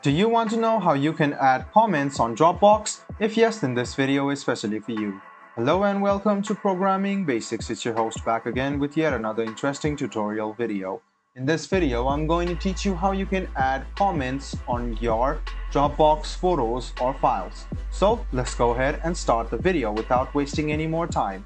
Do you want to know how you can add comments on Dropbox? If yes, then this video is especially for you. Hello and welcome to Programming Basics. It's your host back again with yet another interesting tutorial video. In this video, I'm going to teach you how you can add comments on your Dropbox photos or files. So let's go ahead and start the video without wasting any more time.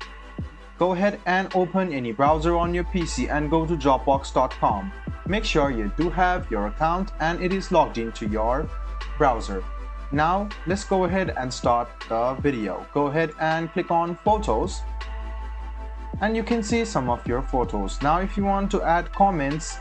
Go ahead and open any browser on your PC and go to Dropbox.com. Make sure you do have your account and it is logged into your browser. Now let's go ahead and start the video. Go ahead and click on Photos and you can see some of your photos. Now if you want to add comments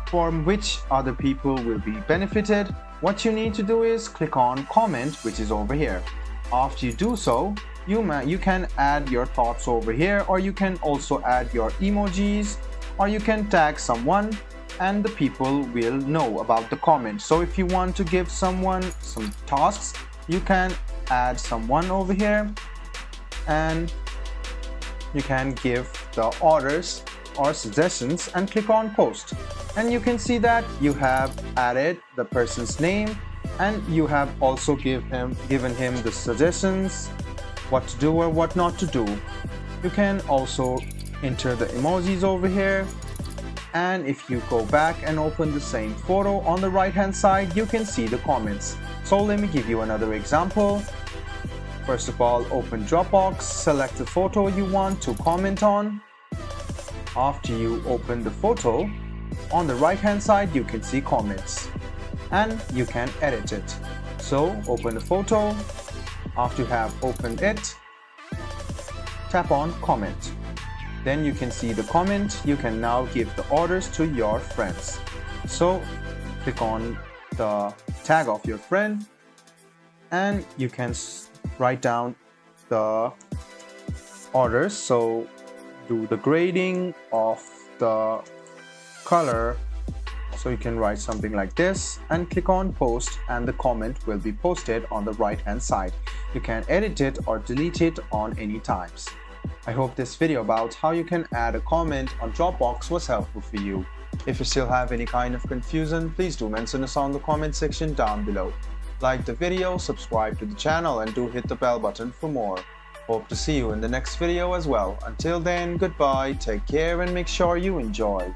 from which other people will be benefited, what you need to do is click on Comment, which is over here. After you do so, you can add your thoughts over here, or you can also add your emojis, or you can tag someone and the people will know about the comment. So if you want to give someone some tasks, you can add someone over here and you can give the orders or suggestions and click on Post. And you can see that you have added the person's name and you have also given him the suggestions, what to do or what not to do. You can also enter the emojis over here, and if you go back and open the same photo on the right hand side, you can see the comments. So let me give you another example. First of all, open Dropbox, select the photo you want to comment on. After you open the photo, on the right hand side you can see comments and you can edit it. So open the photo. After you have opened it, tap on Comment. Then you can see the comment. You can now give the orders to your friends. So click on the tag of your friend and you can write down the orders. So do the grading of the color. So you can write something like this and click on Post and the comment will be posted on the right hand side. You can edit it or delete it on any times. I hope this video about how you can add a comment on Dropbox was helpful for you. If you still have any kind of confusion, please do mention us on the comment section down below. Like the video, subscribe to the channel and do hit the bell button for more. Hope to see you in the next video as well. Until then, goodbye, take care and make sure you enjoy.